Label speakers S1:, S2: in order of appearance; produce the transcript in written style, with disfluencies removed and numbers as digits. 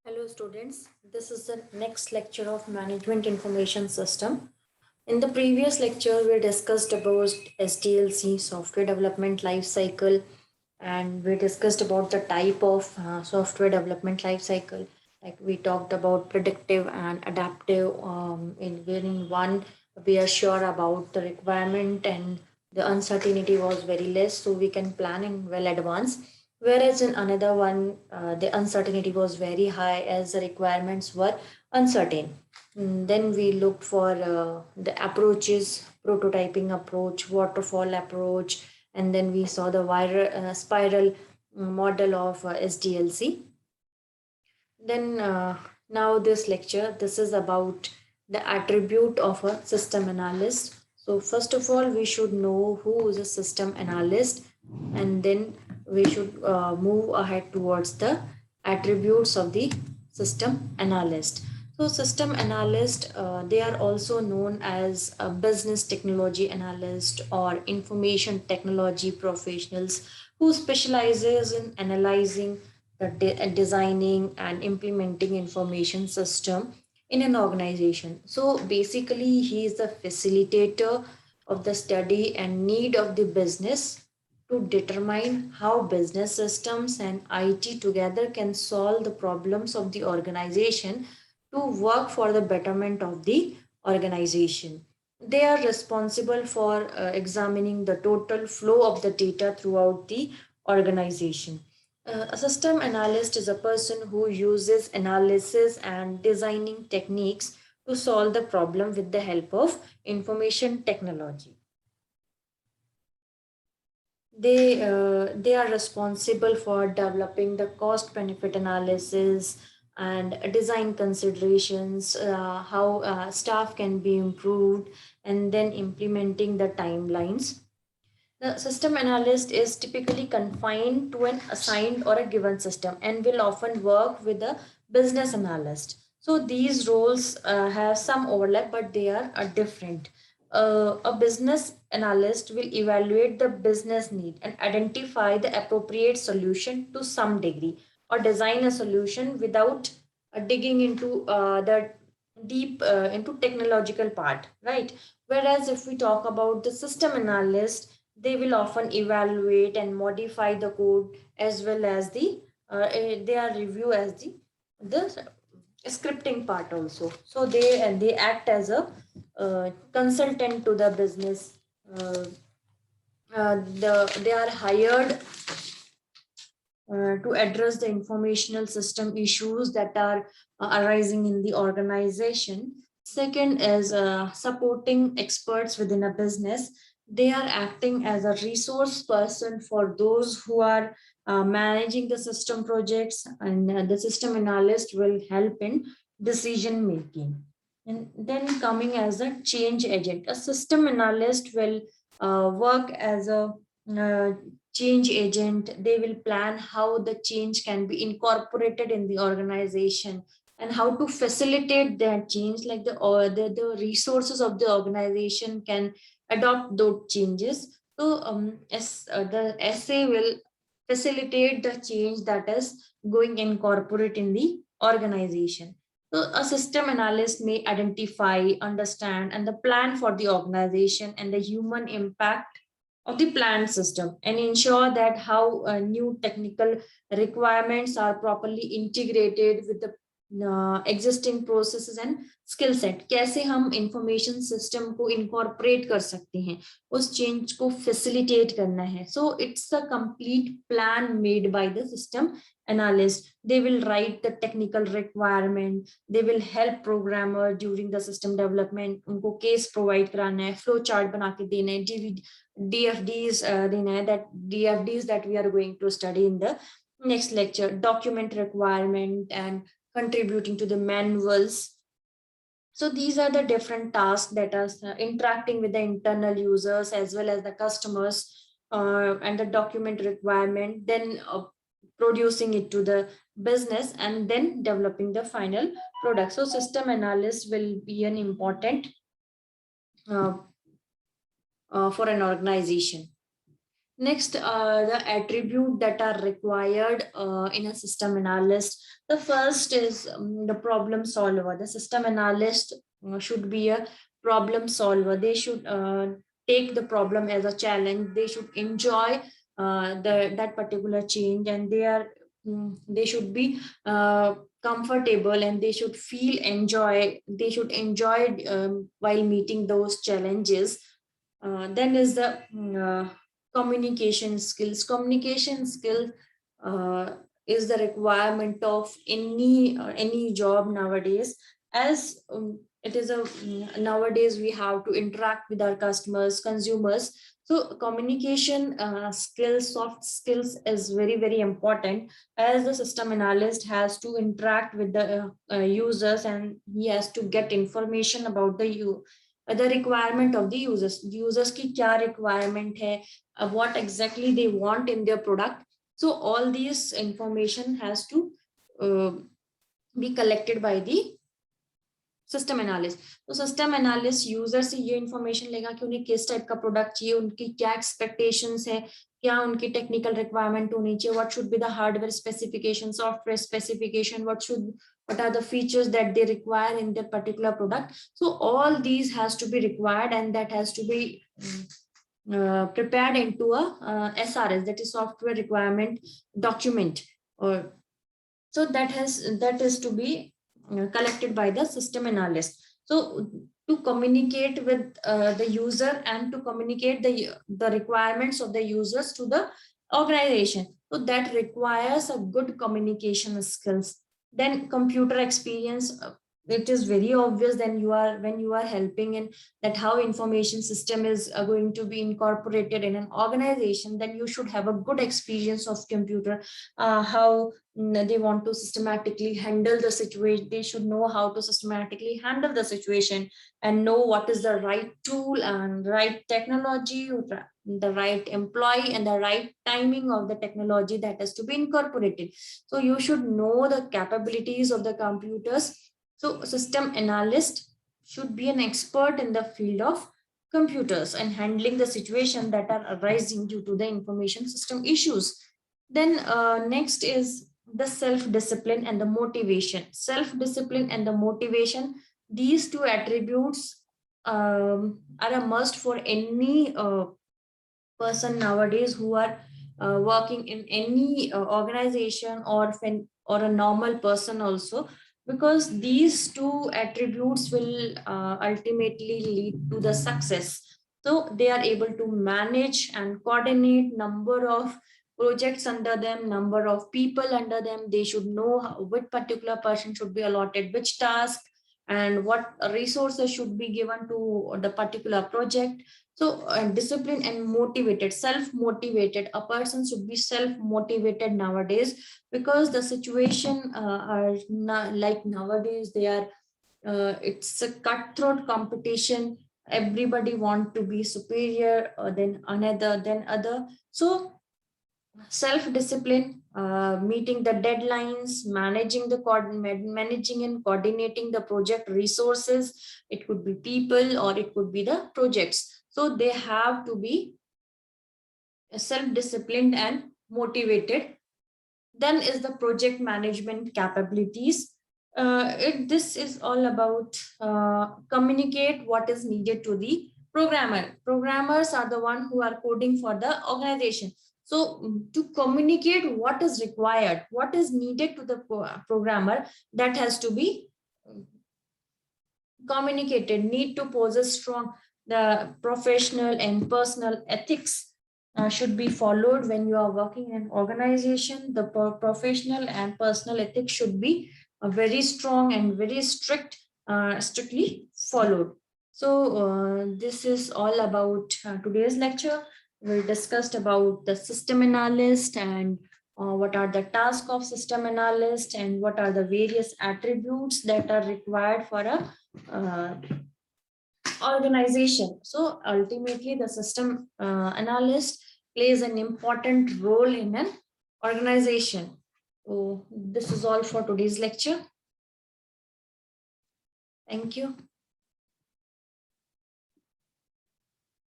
S1: Hello students, this is the next lecture of Management Information System. In the previous lecture, we discussed about SDLC, Software Development Life Cycle, and we discussed about the type of software development life cycle. Like we talked about predictive and adaptive, wherein one we are sure about the requirement and the uncertainty was very less, so we can plan in well advance. Whereas in another one, the uncertainty was very high as the requirements were uncertain. Then we looked for the approaches, prototyping approach, waterfall approach, and then we saw the spiral model of SDLC. Then now this lecture, this is about the attribute of a system analyst. So first of all, we should know who is a system analyst, and then we should move ahead towards the attributes of the system analyst. So system analyst, they are also known as a business technology analyst or information technology professionals who specializes in analyzing the designing and implementing information system in an organization. So basically, he is the facilitator of the study and need of the business to determine how business systems and IT together can solve the problems of the organization to work for the betterment of the organization. They are responsible for examining the total flow of the data throughout the organization. A system analyst is a person who uses analysis and designing techniques to solve the problem with the help of information technology. They are responsible for developing the cost benefit analysis and design considerations, how staff can be improved, and then implementing the timelines. The system analyst is typically confined to an assigned or a given system and will often work with a business analyst. So these roles have some overlap, but they are different. A business analyst will evaluate the business need and identify the appropriate solution to some degree, or design a solution without digging into the deep into technological part, right? Whereas if we talk about the system analyst, they will often evaluate and modify the code, as well as they are review as the scripting part also. So they act as a consultant to the business. They are hired to address the informational system issues that are arising in the organization. Second is supporting experts within a business. They are acting as a resource person for those who are managing the system projects, and the system analyst will help in decision making. And then coming as a change agent, a system analyst will work as a uh, change agent. They will plan how the change can be incorporated in the organization and how to facilitate that change, like the resources of the organization can adopt those changes. So the SA will facilitate the change that is going incorporate in the organization. So a system analyst may identify, understand, and the plan for the organization and the human impact of the planned system, and ensure that how new technical requirements are properly integrated with the existing processes and skill set. कैसे हम information system को incorporate कर सकते हैं, उस change को facilitate करना है. So it's a complete plan made by the system analyst. They will write the technical requirement, they will help programmer during the system development. उनको case provide कराना है, flow chart बना के देना है, DFDs देना है, that DFDs that we are going to study in the next lecture. Document requirement and contributing to the manuals. So these are the different tasks that are interacting with the internal users as well as the customers, and the document requirement, then producing it to the business, and then developing the final product. So system analyst will be an important uh, for an organization. Next, the attribute that are required in a system analyst. The first is the problem solver. The system analyst should be a problem solver. They should take the problem as a challenge. They should enjoy that particular change, and they should be comfortable, and they should feel enjoy. They should enjoy while meeting those challenges. Then is the communication skills. Communication skill uh, is the requirement of any job nowadays, as it is a nowadays we have to interact with our customers, consumers. So communication skills, soft skills is very important, as the system analyst has to interact with the users, and he has to get information about the requirement of the users की क्या requirement है, what exactly they want in their product. So all these information has to uh, be collected by the system analyst. तो system analyst user से ये information लेगा कि उन्हें किस टाइप का प्रोडक्ट चाहिए, उनकी क्या एक्सपेक्टेशंस है, क्या उनकी टेक्निकल रिक्वायरमेंट होनी चाहिए, what should be the hardware specification, software specification, what are the features that they require in their particular product. So all these has to be required, and that has to be prepared into a SRS, that is software requirement document. Or so that is to be collected by the system analyst. So to communicate with the user and to communicate the requirements of the users to the organization, so that requires a good communication skills. Then computer experience, it is very obvious then when you are helping in that how information system is going to be incorporated in an organization, then you should have a good experience of computer, how they want to systematically handle the situation. They should know how to systematically handle the situation and know what is the right tool and right technology, the right employee, and the right timing of the technology that has to be incorporated. So you should know the capabilities of the computers. So system analyst should be an expert in the field of computers and handling the situation that are arising due to the information system issues. Then next is the self-discipline and the motivation. Self-discipline and the motivation, these two attributes are a must for any person nowadays who are working in any organization, or a normal person also, because these two attributes will ultimately lead to the success. So they are able to manage and coordinate number of projects under them, number of people under them. They should know which particular person should be allotted which task, and what resources should be given to the particular project. So discipline and motivated, self-motivated. A person should be self-motivated nowadays, because the situation are like nowadays they are. It's a cutthroat competition. Everybody want to be superior than another, than other. So self-discipline, meeting the deadlines, managing and coordinating the project resources. It could be people or it could be the projects. So they have to be self-disciplined and motivated. Then is the project management capabilities. This is all about communicate what is needed to the programmer. Programmers are the one who are coding for the organization. So to communicate what is required, what is needed to the programmer, that has to be communicated. Need to possess strong the professional and personal ethics should be followed when you are working in an organization. The professional and personal ethics should be very strong and very strictly followed. So this is all about today's lecture. We discussed about the system analyst, and what are the tasks of system analyst, and what are the various attributes that are required for a organization. So ultimately, the system analyst plays an important role in an organization. So this is all for today's lecture. Thank you.